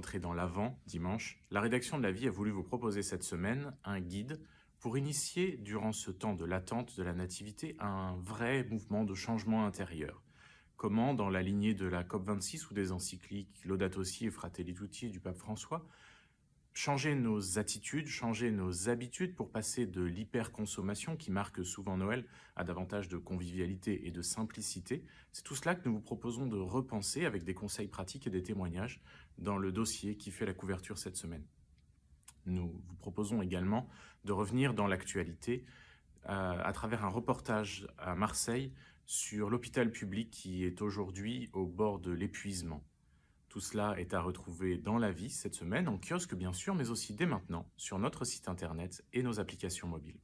entrer dans l'Avent, dimanche, la rédaction de La Vie a voulu vous proposer cette semaine un guide pour initier, durant ce temps de l'attente de la Nativité, un vrai mouvement de changement intérieur. Comment, dans la lignée de la COP26 ou des encycliques Laudato Si et Fratelli Tutti du pape François, changer nos attitudes, changer nos habitudes pour passer de l'hyperconsommation qui marque souvent Noël à davantage de convivialité et de simplicité. C'est tout cela que nous vous proposons de repenser avec des conseils pratiques et des témoignages dans le dossier qui fait la couverture cette semaine. Nous vous proposons également de revenir dans l'actualité à travers un reportage à Marseille sur l'hôpital public qui est aujourd'hui au bord de l'épuisement. Tout cela est à retrouver dans La Vie cette semaine, en kiosque bien sûr, mais aussi dès maintenant sur notre site internet et nos applications mobiles.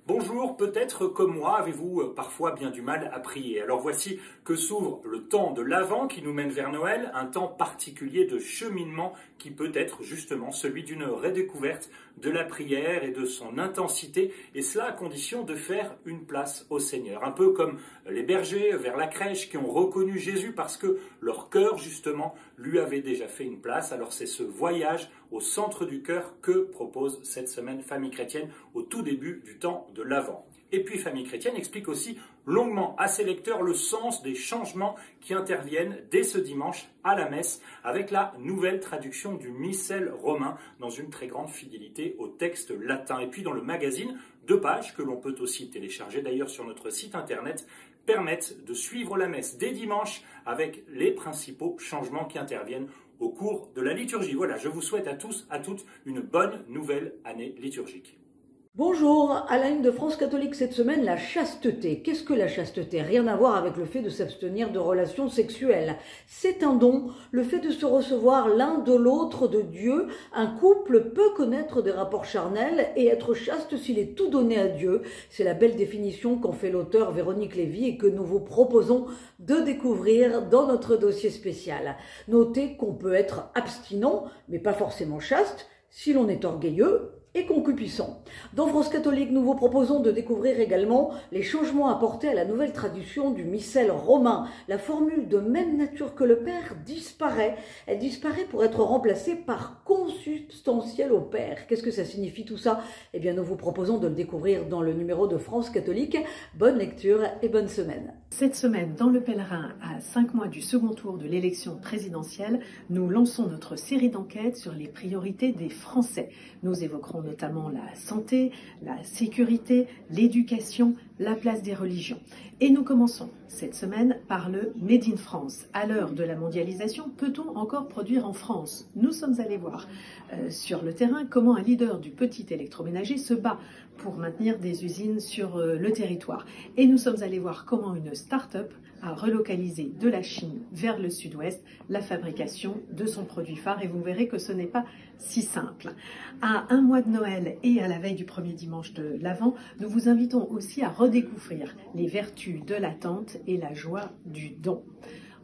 Bonjour, peut-être comme moi, avez-vous parfois bien du mal à prier. Alors voici que s'ouvre le temps de l'Avent qui nous mène vers Noël, un temps particulier de cheminement qui peut être justement celui d'une redécouverte de la prière et de son intensité, et cela à condition de faire une place au Seigneur. Un peu comme les bergers vers la crèche qui ont reconnu Jésus parce que leur cœur justement lui avait déjà fait une place. Alors c'est ce voyage au centre du cœur que propose cette semaine Famille Chrétienne au tout début du temps de l'Avent. Et puis Famille Chrétienne explique aussi longuement à ses lecteurs le sens des changements qui interviennent dès ce dimanche à la messe avec la nouvelle traduction du missel romain dans une très grande fidélité au texte latin. Et puis dans le magazine, 2 pages que l'on peut aussi télécharger d'ailleurs sur notre site internet permettent de suivre la messe dès dimanche avec les principaux changements qui interviennent au cours de la liturgie. Voilà, je vous souhaite à tous, à toutes, une bonne nouvelle année liturgique. Bonjour, à la une de France Catholique cette semaine, la chasteté. Qu'est-ce que la chasteté? Rien à voir avec le fait de s'abstenir de relations sexuelles. C'est un don, le fait de se recevoir l'un de l'autre de Dieu. Un couple peut connaître des rapports charnels et être chaste s'il est tout donné à Dieu. C'est la belle définition qu'en fait l'auteur Véronique Lévy et que nous vous proposons de découvrir dans notre dossier spécial. Notez qu'on peut être abstinent, mais pas forcément chaste, si l'on est orgueilleux et concupiscent. Dans France Catholique, nous vous proposons de découvrir également les changements apportés à la nouvelle traduction du missel romain. La formule de même nature que le Père disparaît. Elle disparaît pour être remplacée par consubstantiel au Père. Qu'est-ce que ça signifie tout ça? Eh bien, nous vous proposons de le découvrir dans le numéro de France Catholique. Bonne lecture et bonne semaine. Cette semaine, dans Le Pèlerin, à 5 mois du second tour de l'élection présidentielle, nous lançons notre série d'enquêtes sur les priorités des Français. Nous évoquerons notamment la santé, la sécurité, l'éducation, la place des religions. Et nous commençons cette semaine par le Made in France. À l'heure de la mondialisation, peut-on encore produire en France? Nous sommes allés voir sur le terrain comment un leader du petit électroménager se bat pour maintenir des usines sur le territoire. Et nous sommes allés voir comment une start-up a relocalisé de la Chine vers le sud-ouest la fabrication de son produit phare. Et vous verrez que ce n'est pas si simple. À un mois de Noël et à la veille du premier dimanche de l'Avent, nous vous invitons aussi à redécouvrir les vertus de l'attente et la joie du don.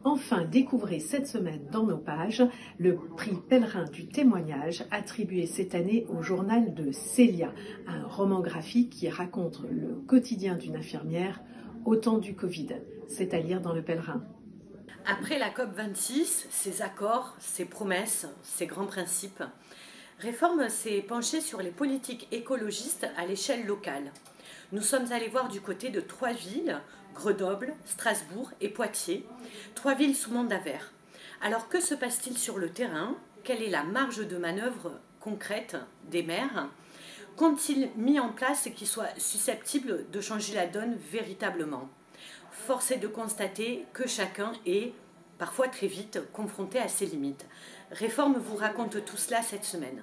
Enfin, découvrez cette semaine dans nos pages le prix Pèlerin du témoignage attribué cette année au journal de Célia, un roman graphique qui raconte le quotidien d'une infirmière au temps du Covid. C'est à lire dans le Pèlerin. Après la COP26, ses accords, ses promesses, ses grands principes, Réforme s'est penchée sur les politiques écologistes à l'échelle locale. Nous sommes allés voir du côté de 3 villes, Grenoble, Strasbourg et Poitiers, 3 villes sous mandat vert. Alors que se passe-t-il sur le terrain? Quelle est la marge de manœuvre concrète des maires? Qu'ont-ils mis en place qui soit susceptible de changer la donne véritablement? Force est de constater que chacun est, parfois très vite, confronté à ses limites. Réforme vous raconte tout cela cette semaine.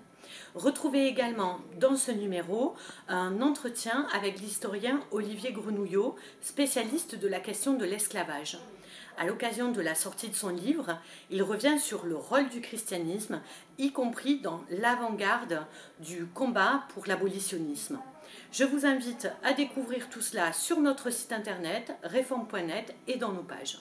Retrouvez également dans ce numéro un entretien avec l'historien Olivier Grenouillot, spécialiste de la question de l'esclavage. À l'occasion de la sortie de son livre, il revient sur le rôle du christianisme, y compris dans l'avant-garde du combat pour l'abolitionnisme. Je vous invite à découvrir tout cela sur notre site internet, réforme.net et dans nos pages.